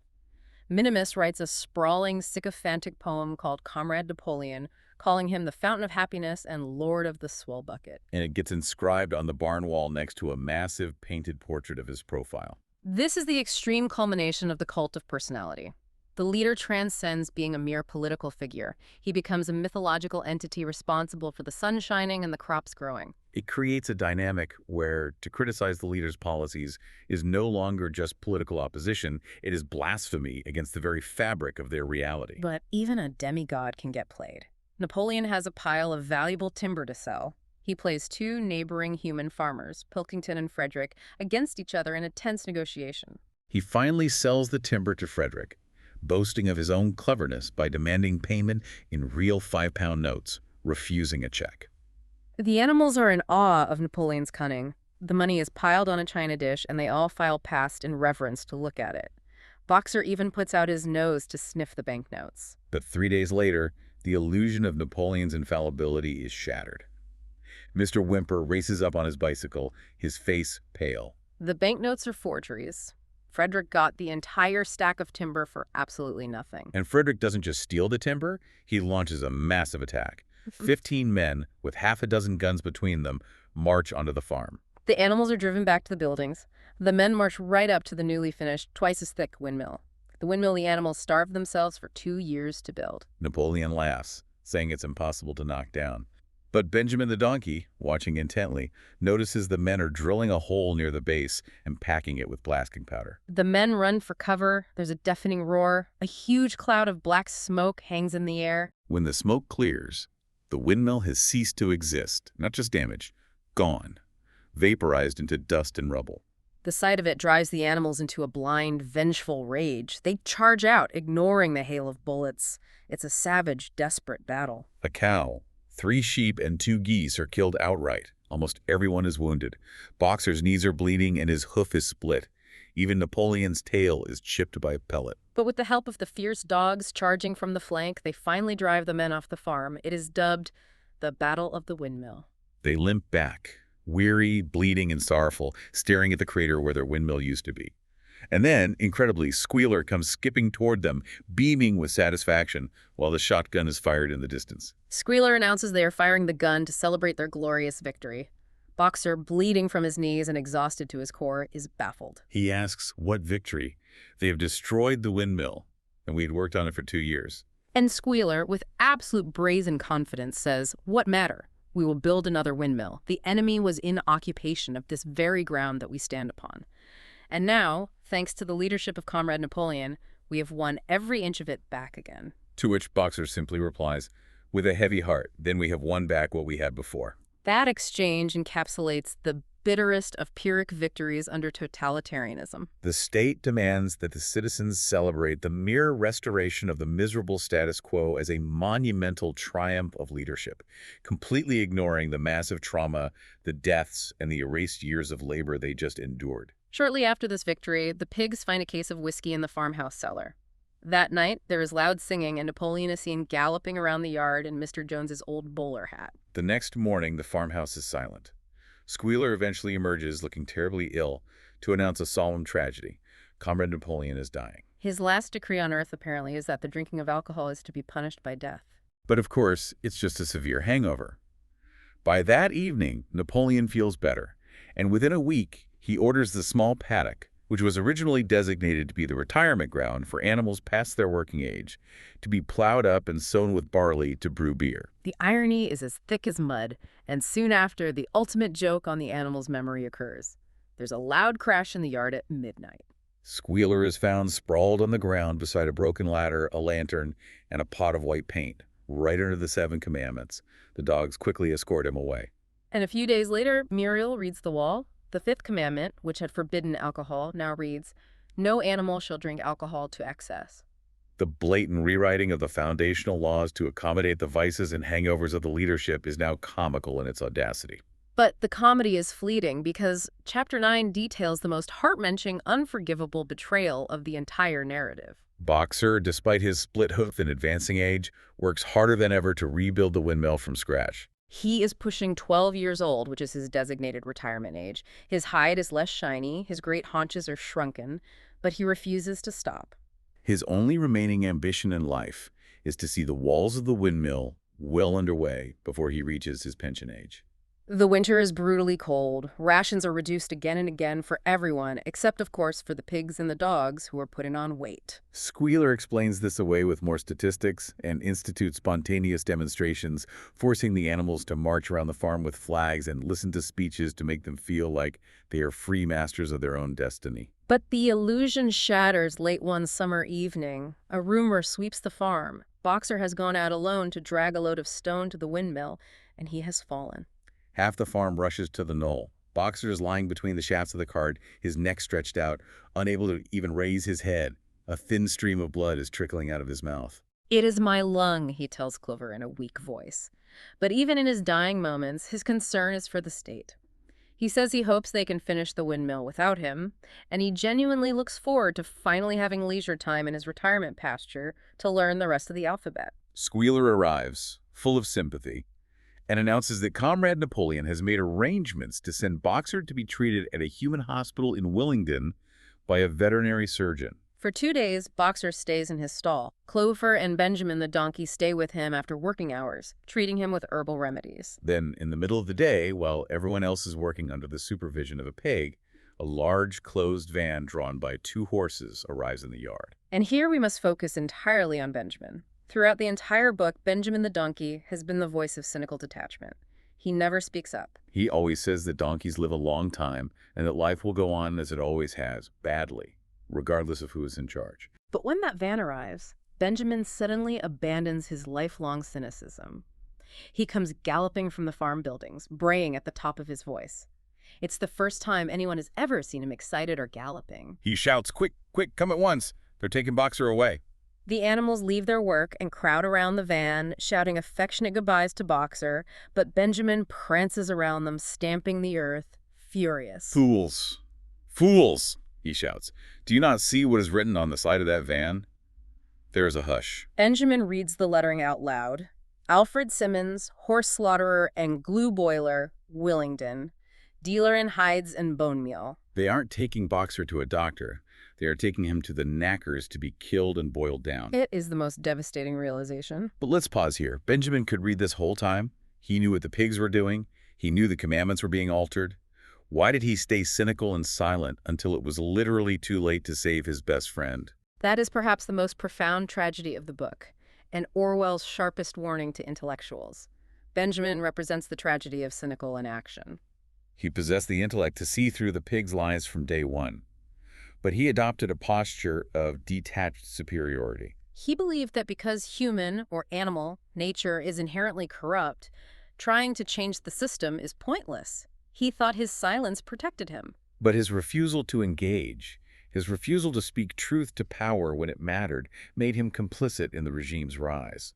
Minimus writes a sprawling, sycophantic poem called Comrade Napoleon, calling him the fountain of happiness and lord of the swell bucket. And it gets inscribed on the barn wall next to a massive painted portrait of his profile. This is the extreme culmination of the cult of personality. The leader transcends being a mere political figure. He becomes a mythological entity responsible for the sun shining and the crops growing. It creates a dynamic where to criticize the leader's policies is no longer just political opposition, it is blasphemy against the very fabric of their reality. But even a demigod can get played. Napoleon has a pile of valuable timber to sell. He plays two neighboring human farmers, Pilkington and Frederick, against each other in a tense negotiation. He finally sells the timber to Frederick, boasting of his own cleverness by demanding payment in real 5-pound notes, refusing a check. The animals are in awe of Napoleon's cunning. The money is piled on a china dish, and they all file past in reverence to look at it. Boxer even puts out his nose to sniff the banknotes. But 3 days later, the illusion of Napoleon's infallibility is shattered. Mr. Whymper races up on his bicycle, his face pale. The banknotes are forgeries. Frederick got the entire stack of timber for absolutely nothing. And Frederick doesn't just steal the timber, he launches a massive attack. 15 men, with half a dozen guns between them, march onto the farm. The animals are driven back to the buildings. The men march right up to the newly finished, twice as thick windmill. The windmill the animals starved themselves for 2 years to build. Napoleon laughs, saying it's impossible to knock down. But Benjamin the donkey, watching intently, notices the men are drilling a hole near the base and packing it with blasting powder. The men run for cover. There's a deafening roar. A huge cloud of black smoke hangs in the air. When the smoke clears, the windmill has ceased to exist, not just damaged, gone, vaporized into dust and rubble. The sight of it drives the animals into a blind, vengeful rage. They charge out, ignoring the hail of bullets. It's a savage, desperate battle. A cow, 3 sheep, and 2 geese are killed outright. Almost everyone is wounded. Boxer's knees are bleeding and his hoof is split. Even Napoleon's tail is chipped by a pellet. But with the help of the fierce dogs charging from the flank, they finally drive the men off the farm. It is dubbed the Battle of the Windmill. They limp back, weary, bleeding, and sorrowful, staring at the crater where their windmill used to be. And then, incredibly, Squealer comes skipping toward them, beaming with satisfaction, while the shotgun is fired in the distance. Squealer announces they are firing the gun to celebrate their glorious victory. Boxer, bleeding from his knees and exhausted to his core, is baffled. He asks, what victory? They have destroyed the windmill, and we had worked on it for 2 years. And Squealer, with absolute brazen confidence, says, "What matter? We will build another windmill. The enemy was in occupation of this very ground that we stand upon. And now, thanks to the leadership of Comrade Napoleon, we have won every inch of it back again." To which Boxer simply replies, with a heavy heart, then we have won back what we had before. That exchange encapsulates the bitterest of Pyrrhic victories under totalitarianism. The state demands that the citizens celebrate the mere restoration of the miserable status quo as a monumental triumph of leadership, completely ignoring the massive trauma, the deaths, and the erased years of labor they just endured. Shortly after this victory, the pigs find a case of whiskey in the farmhouse cellar. That night, there is loud singing, and Napoleon is seen galloping around the yard in Mr. Jones's old bowler hat. The next morning, the farmhouse is silent. Squealer eventually emerges, looking terribly ill, to announce a solemn tragedy. Comrade Napoleon is dying. His last decree on earth, apparently, is that the drinking of alcohol is to be punished by death. But of course, it's just a severe hangover. By that evening, Napoleon feels better, and within a week, he orders the small paddock, which was originally designated to be the retirement ground for animals past their working age, to be plowed up and sown with barley to brew beer. The irony is as thick as mud, and soon after, the ultimate joke on the animal's memory occurs. There's a loud crash in the yard at midnight. Squealer is found sprawled on the ground beside a broken ladder, a lantern, and a pot of white paint, right under the 7 commandments. The dogs quickly escort him away. And a few days later, Muriel reads the wall. The 5th commandment, which had forbidden alcohol, now reads, "No animal shall drink alcohol to excess." The blatant rewriting of the foundational laws to accommodate the vices and hangovers of the leadership is now comical in its audacity. But the comedy is fleeting because Chapter 9 details the most heart-wrenching, unforgivable betrayal of the entire narrative. Boxer, despite his split hoof and advancing age, works harder than ever to rebuild the windmill from scratch. He is pushing 12 years old, which is his designated retirement age. His hide is less shiny, his great haunches are shrunken, but he refuses to stop. His only remaining ambition in life is to see the walls of the windmill well underway before he reaches his pension age. The winter is brutally cold. Rations are reduced again and again for everyone, except, of course, for the pigs and the dogs who are putting on weight. Squealer explains this away with more statistics and institutes spontaneous demonstrations, forcing the animals to march around the farm with flags and listen to speeches to make them feel like they are free masters of their own destiny. But the illusion shatters late one summer evening. A rumor sweeps the farm. Boxer has gone out alone to drag a load of stone to the windmill, and he has fallen. Half the farm rushes to the knoll. Boxer is lying between the shafts of the cart, his neck stretched out, unable to even raise his head. A thin stream of blood is trickling out of his mouth. "It is my lung," he tells Clover in a weak voice. But even in his dying moments, his concern is for the state. He says he hopes they can finish the windmill without him, and he genuinely looks forward to finally having leisure time in his retirement pasture to learn the rest of the alphabet. Squealer arrives, full of sympathy, and announces that Comrade Napoleon has made arrangements to send Boxer to be treated at a human hospital in Willingdon by a veterinary surgeon. For 2 days, Boxer stays in his stall. Clover and Benjamin the donkey stay with him after working hours, treating him with herbal remedies. Then, in the middle of the day, while everyone else is working under the supervision of a pig, a large closed van drawn by 2 horses arrives in the yard. And here we must focus entirely on Benjamin. Throughout the entire book, Benjamin the donkey has been the voice of cynical detachment. He never speaks up. He always says that donkeys live a long time and that life will go on as it always has, badly, regardless of who is in charge. But when that van arrives, Benjamin suddenly abandons his lifelong cynicism. He comes galloping from the farm buildings, braying at the top of his voice. It's the first time anyone has ever seen him excited or galloping. He shouts, "Quick, quick, come at once! They're taking Boxer away." The animals leave their work and crowd around the van, shouting affectionate goodbyes to Boxer, but Benjamin prances around them, stamping the earth, furious. "Fools! Fools!" he shouts. "Do you not see what is written on the side of that van?" There is a hush. Benjamin reads the lettering out loud. Alfred Simmons, horse slaughterer and glue boiler, Willingdon. Dealer in hides and bone meal. They aren't taking Boxer to a doctor. They are taking him to the knackers to be killed and boiled down. It is the most devastating realization. But let's pause here. Benjamin could read this whole time. He knew what the pigs were doing. He knew the commandments were being altered. Why did he stay cynical and silent until it was literally too late to save his best friend? That is perhaps the most profound tragedy of the book, and Orwell's sharpest warning to intellectuals. Benjamin represents the tragedy of cynical inaction. He possessed the intellect to see through the pigs' lies from day one. But he adopted a posture of detached superiority. He believed that because human, or animal, nature is inherently corrupt, trying to change the system is pointless. He thought his silence protected him. But his refusal to engage, his refusal to speak truth to power when it mattered, made him complicit in the regime's rise.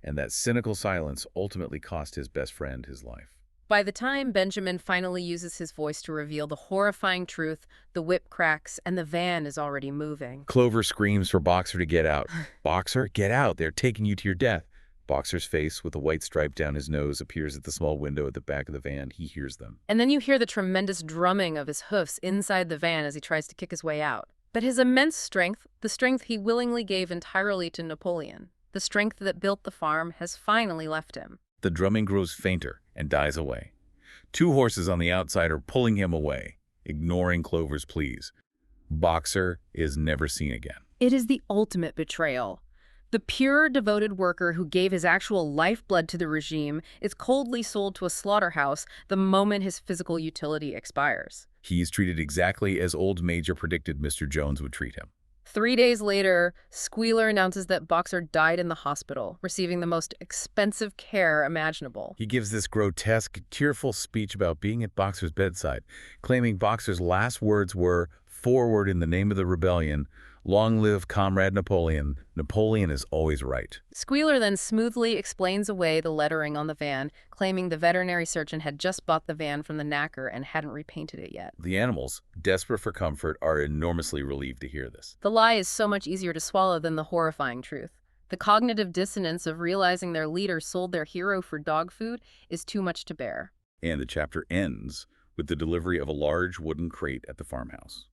And that cynical silence ultimately cost his best friend his life. By the time Benjamin finally uses his voice to reveal the horrifying truth, the whip cracks and the van is already moving. Clover screams for Boxer to get out. "Boxer, get out! They're taking you to your death." Boxer's face, with a white stripe down his nose, appears at the small window at the back of the van. He hears them. And then you hear the tremendous drumming of his hoofs inside the van as he tries to kick his way out. But his immense strength, the strength he willingly gave entirely to Napoleon, the strength that built the farm, has finally left him. The drumming grows fainter and dies away. 2 horses on the outside are pulling him away, ignoring Clover's pleas. Boxer is never seen again. It is the ultimate betrayal. The pure, devoted worker who gave his actual lifeblood to the regime is coldly sold to a slaughterhouse the moment his physical utility expires. He is treated exactly as old Major predicted Mr. Jones would treat him. 3 days later, Squealer announces that Boxer died in the hospital, receiving the most expensive care imaginable. He gives this grotesque, tearful speech about being at Boxer's bedside, claiming Boxer's last words were, "Forward in the name of the rebellion. Long live Comrade Napoleon. Napoleon is always right." Squealer then smoothly explains away the lettering on the van, claiming the veterinary surgeon had just bought the van from the knacker and hadn't repainted it yet. The animals, desperate for comfort, are enormously relieved to hear this. The lie is so much easier to swallow than the horrifying truth. The cognitive dissonance of realizing their leader sold their hero for dog food is too much to bear. And the chapter ends with the delivery of a large wooden crate at the farmhouse.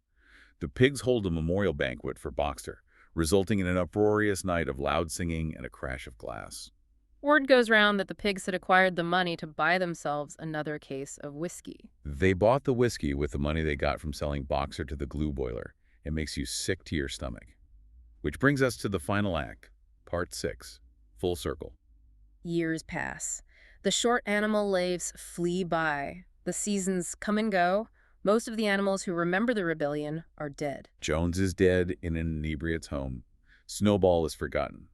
The pigs hold a memorial banquet for Boxer, resulting in an uproarious night of loud singing and a crash of glass. Word goes round that the pigs had acquired the money to buy themselves another case of whiskey. They bought the whiskey with the money they got from selling Boxer to the glue boiler. It makes you sick to your stomach. Which brings us to the final act, part 6, full circle. Years pass. The short animal lives flee by. The seasons come and go. Most of the animals who remember the rebellion are dead. Jones is dead in an inebriate's home. Snowball is forgotten.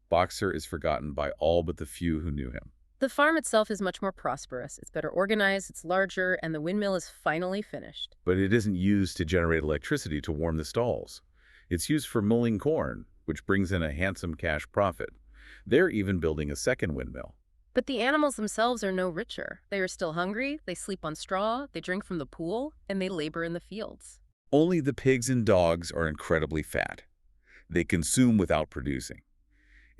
Boxer is forgotten by all but the few who knew him. The farm itself is much more prosperous. It's better organized, it's larger, and the windmill is finally finished. But it isn't used to generate electricity to warm the stalls. It's used for milling corn, which brings in a handsome cash profit. They're even building a second windmill. But the animals themselves are no richer. They are still hungry, they sleep on straw, they drink from the pool, and they labor in the fields. Only the pigs and dogs are incredibly fat. They consume without producing.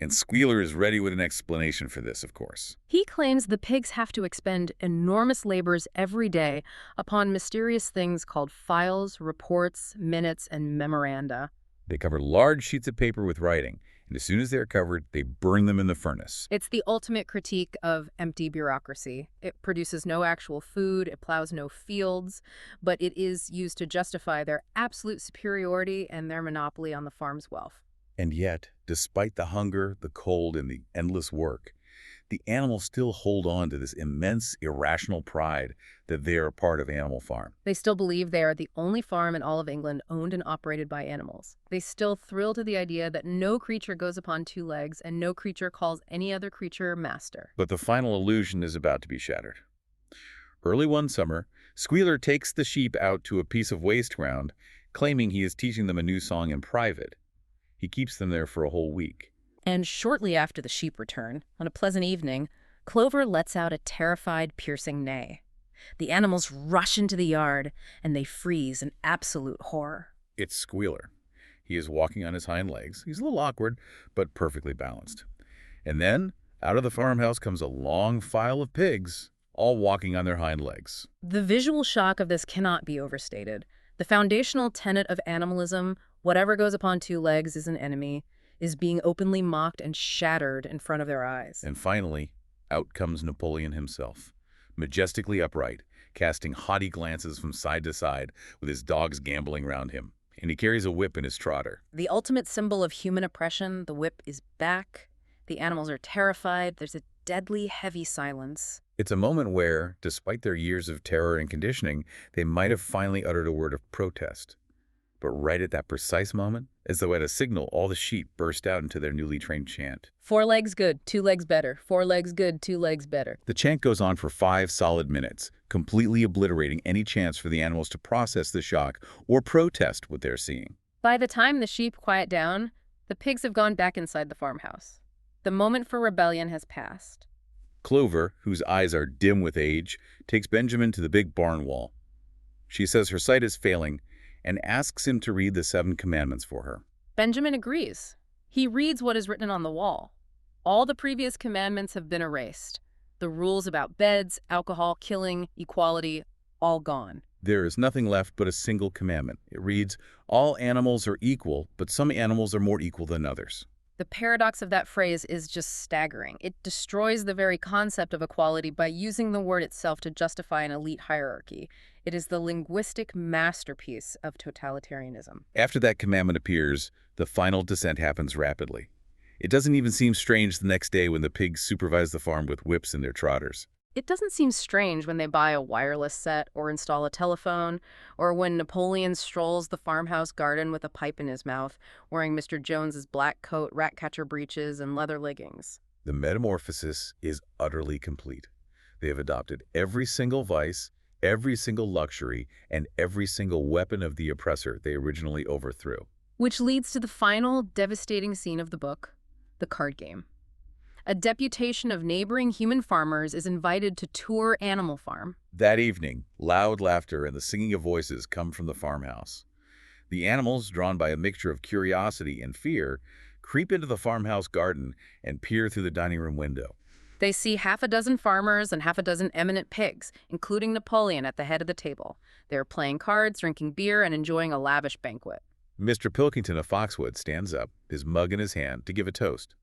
And Squealer is ready with an explanation for this, of course. He claims the pigs have to expend enormous labors every day upon mysterious things called files, reports, minutes, and memoranda. They cover large sheets of paper with writing, and as soon as they're covered, they burn them in the furnace. It's the ultimate critique of empty bureaucracy. It produces no actual food, it plows no fields, but it is used to justify their absolute superiority and their monopoly on the farm's wealth. And yet, despite the hunger, the cold, and the endless work, the animals still hold on to this immense, irrational pride that they are a part of Animal Farm. They still believe they are the only farm in all of England owned and operated by animals. They still thrill to the idea that no creature goes upon two legs and no creature calls any other creature master. But the final illusion is about to be shattered. Early one summer, Squealer takes the sheep out to a piece of waste ground, claiming he is teaching them a new song in private. He keeps them there for a whole week. And shortly after the sheep return, on a pleasant evening, Clover lets out a terrified, piercing neigh. The animals rush into the yard, and they freeze in absolute horror. It's Squealer. He is walking on his hind legs. He's a little awkward, but perfectly balanced. And then, out of the farmhouse comes a long file of pigs, all walking on their hind legs. The visual shock of this cannot be overstated. The foundational tenet of animalism, whatever goes upon two legs is an enemy, is being openly mocked and shattered in front of their eyes. And finally, out comes Napoleon himself, majestically upright, casting haughty glances from side to side with his dogs gambling round him. And he carries a whip in his trotter. The ultimate symbol of human oppression, the whip is back. The animals are terrified. There's a deadly, heavy silence. It's a moment where, despite their years of terror and conditioning, they might have finally uttered a word of protest. But right at that precise moment, as though at a signal, all the sheep burst out into their newly trained chant. 4 legs good, 2 legs better. 4 legs good, 2 legs better. The chant goes on for 5 solid minutes, completely obliterating any chance for the animals to process the shock or protest what they're seeing. By the time the sheep quiet down, the pigs have gone back inside the farmhouse. The moment for rebellion has passed. Clover, whose eyes are dim with age, takes Benjamin to the big barn wall. She says her sight is failing and asks him to read the 7 commandments for her. Benjamin agrees. He reads what is written on the wall. All the previous commandments have been erased. The rules about beds, alcohol, killing, equality, all gone. There is nothing left but a single commandment. It reads, all animals are equal, but some animals are more equal than others. The paradox of that phrase is just staggering. It destroys the very concept of equality by using the word itself to justify an elite hierarchy. It is the linguistic masterpiece of totalitarianism. After that commandment appears, the final descent happens rapidly. It doesn't even seem strange the next day when the pigs supervise the farm with whips in their trotters. It doesn't seem strange when they buy a wireless set or install a telephone, or when Napoleon strolls the farmhouse garden with a pipe in his mouth, wearing Mr. Jones's black coat, rat-catcher breeches, and leather leggings. The metamorphosis is utterly complete. They have adopted every single vice, every single luxury, and every single weapon of the oppressor they originally overthrew. Which leads to the final devastating scene of the book, the card game. A deputation of neighboring human farmers is invited to tour Animal Farm. That evening, loud laughter and the singing of voices come from the farmhouse. The animals, drawn by a mixture of curiosity and fear, creep into the farmhouse garden and peer through the dining room window. They see half a dozen farmers and half a dozen eminent pigs, including Napoleon at the head of the table. They are playing cards, drinking beer, and enjoying a lavish banquet. Mr. Pilkington of Foxwood stands up, his mug in his hand, to give a toast.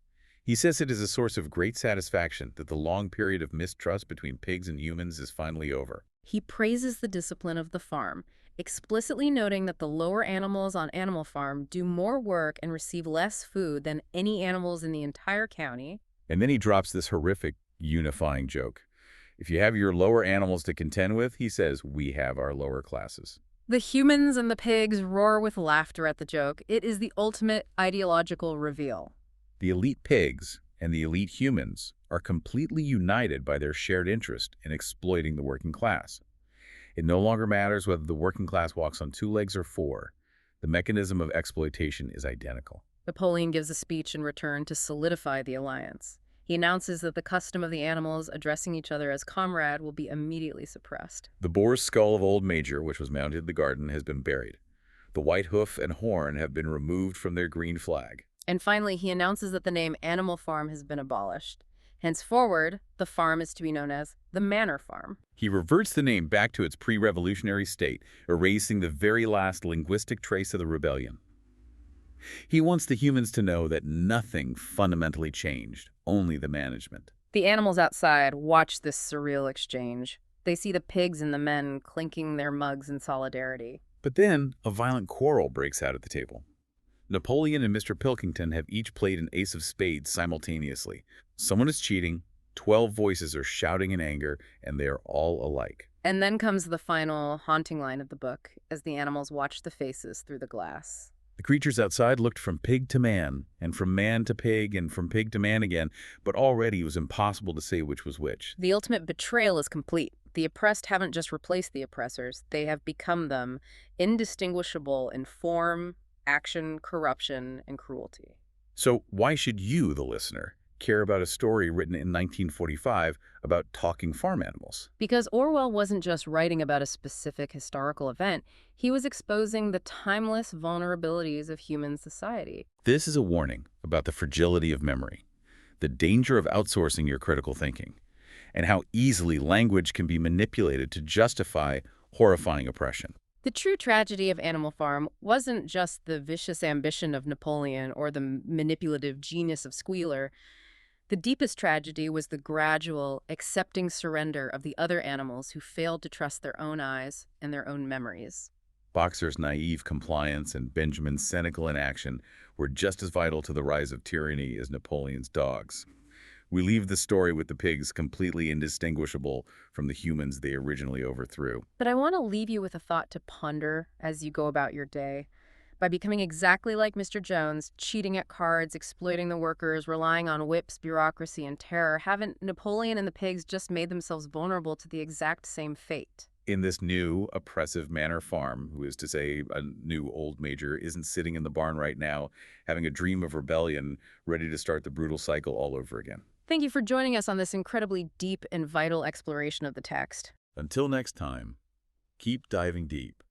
He says it is a source of great satisfaction that the long period of mistrust between pigs and humans is finally over. He praises the discipline of the farm, explicitly noting that the lower animals on Animal Farm do more work and receive less food than any animals in the entire county. And then he drops this horrific, unifying joke. If you have your lower animals to contend with, he says, we have our lower classes. The humans and the pigs roar with laughter at the joke. It is the ultimate ideological reveal. The elite pigs and the elite humans are completely united by their shared interest in exploiting the working class. It no longer matters whether the working class walks on 2 legs or 4. The mechanism of exploitation is identical. Napoleon gives a speech in return to solidify the alliance. He announces that the custom of the animals addressing each other as comrade will be immediately suppressed. The boar's skull of Old Major, which was mounted in the garden, has been buried. The white hoof and horn have been removed from their green flag. And finally, he announces that the name Animal Farm has been abolished. Henceforward, the farm is to be known as the Manor Farm. He reverts the name back to its pre-revolutionary state, erasing the very last linguistic trace of the rebellion. He wants the humans to know that nothing fundamentally changed, only the management. The animals outside watch this surreal exchange. They see the pigs and the men clinking their mugs in solidarity. But then, a violent quarrel breaks out at the table. Napoleon and Mr. Pilkington have each played an ace of spades simultaneously. Someone is cheating, 12 voices are shouting in anger, and they are all alike. And then comes the final, haunting line of the book as the animals watch the faces through the glass. The creatures outside looked from pig to man, and from man to pig, and from pig to man again, but already it was impossible to say which was which. The ultimate betrayal is complete. The oppressed haven't just replaced the oppressors, they have become them, indistinguishable in form, action, corruption, and cruelty. So why should you, the listener, care about a story written in 1945 about talking farm animals? Because Orwell wasn't just writing about a specific historical event, he was exposing the timeless vulnerabilities of human society. This is a warning about the fragility of memory, the danger of outsourcing your critical thinking, and how easily language can be manipulated to justify horrifying oppression. The true tragedy of Animal Farm wasn't just the vicious ambition of Napoleon or the manipulative genius of Squealer. The deepest tragedy was the gradual, accepting surrender of the other animals who failed to trust their own eyes and their own memories. Boxer's naive compliance and Benjamin's cynical inaction were just as vital to the rise of tyranny as Napoleon's dogs. We leave the story with the pigs completely indistinguishable from the humans they originally overthrew. But I want to leave you with a thought to ponder as you go about your day. By becoming exactly like Mr. Jones, cheating at cards, exploiting the workers, relying on whips, bureaucracy, and terror, haven't Napoleon and the pigs just made themselves vulnerable to the exact same fate? In this new, oppressive manor farm, who is to say a new old major, isn't sitting in the barn right now, having a dream of rebellion, ready to start the brutal cycle all over again. Thank you for joining us on this incredibly deep and vital exploration of the text. Until next time, keep diving deep.